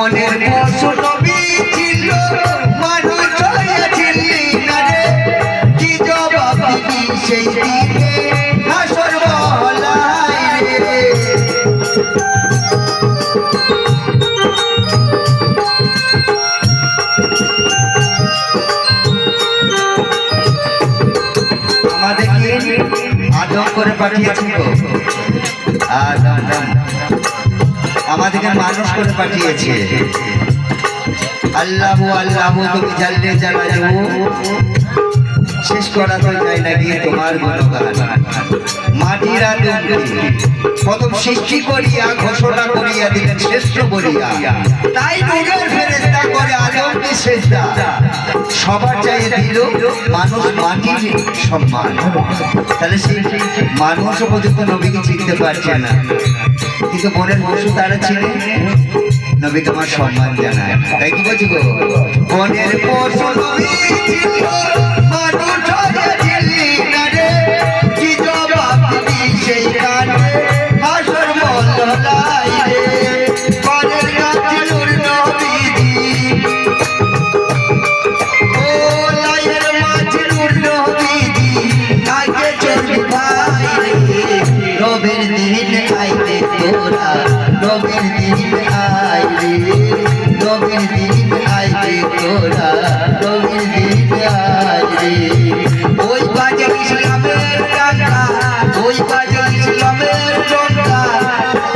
বনের পশু নবী ছিল মানুষ হয়েছিলি না রে কি জবাব দিবি সেই দিনে হাসর মহলায় রে আমাদেরকে আদম করে পাঠিয়েছেন তো আদম আমাদেরকে মানুষ করে পাঠিয়েছে আল্লাহ আল্লাহ তুমি জানলে জানা যাবো শেষ করা তো যায় না গিয়ে তোমার গুণগান মাটির আদমকে প্রথম সৃষ্টি করিয়া ঘোষণা করিয়া দিলেন শ্রেষ্ঠ বলিয়া তাই নূরের ফেরেশতা করে আদমকে সেজদা সবার চাইয়ে দিল মানুষ মাটির সম্মান তাহলে সেই মানুষ পর্যন্ত নবীকে চিনতে পারছে না কিন্তু বনের পশু তারা ছিলেন নবীকে আমার সম্মান জানায় তাই কি বলছি গো বনের পশু নবী ছিল মানুষ হয়েছিলি না রে কি জবাব দিবি সেই গানে হাসর মহলায় রে বনের গাছে নূর নবীজি ও লাইয়ের মাঝে নূর নবীজি আগে চলবি ভাই রে নবীর দিন আইতে তোরা নবীর দিন আইলে নবীর দিন আইলে তোরা নবীর দিন আইলে ওই বাজে ইসলামের ডাকা ওই বাজে ইসলামের ডাকা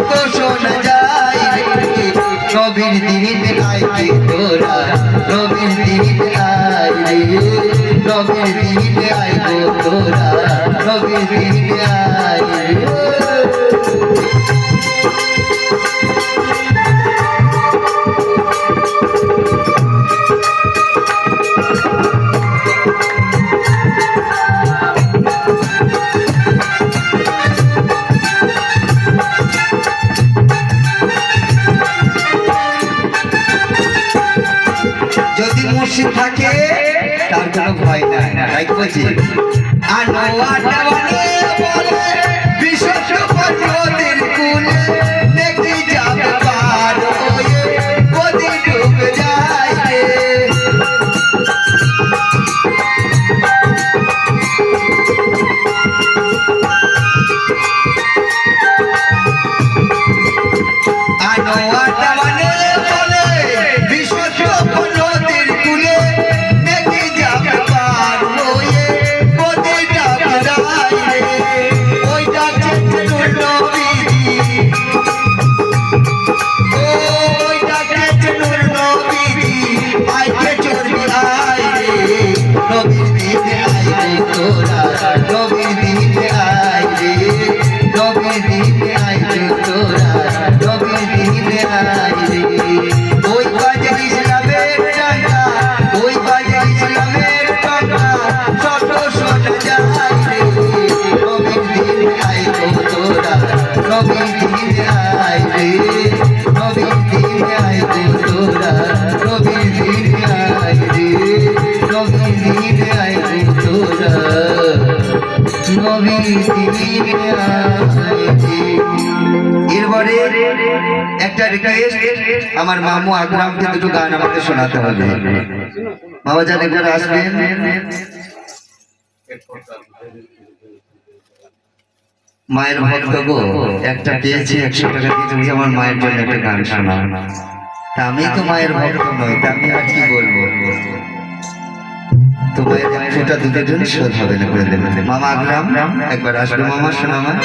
তো শোনা যায় নবীর দিন আইলে তোরা নবীর দিন আইলে নবীর দিন আইলে তোরা নবীর দিন আইলে যদি মুর্শিদ থাকে তার কোনো ভয় নাই তাই বলছি আনোয়ারটা বলে বিশ্বস্ত পর্বতের কুলে দেখি যাবে পার হয়ে নদী ডুবে যায় রে আনোয়ারটা বলে বিশ্বস্ত পর্বতের কুলে দেখি যাবে পার হয়ে নদী ডুবে যায় রে ওই ডাকে নূর নবীজি ওই ডাকে নূর নবীজি আইতে চলবি আয় রে নবীর দিনে আয় রে তোরা নবীর দিনে আয় রে নবীর দিনে আয় রে তোরা নবীর দিনে আয় রে ওই বাজে ইসলামের ডাকা ওই বাজে ইসলামের ডাকা ছোট শোনা যায় রে নবীর দিনে আয় রে তোরা নবীর দিনে আয় রে নবীর দিনে আয় রে তোরা নবীর দিনে আয় রে নবীর দিনে আয় রে তোরা নবীর দিনে আয় রে এরপরে একটা রিকোয়েস্ট আমার মামু আকরামকে দুটো গান আমাকে শোনাতে হবে বাবা জান একবার আসবেন মায়ের ভক্ত গো একটা পেয়েছি 100 টাকা দিয়ে তুমি আমার মায়ের জন্য একটা গান শোনাও তা আমি তো মায়ের ভক্ত নই তা আমি আর কি বলবো তো মায়ের ফোঁটা দুটোর জন্য শোধ হবে না করে দেবেন মামা আকরাম একবার আসবে মামা শোনা আমার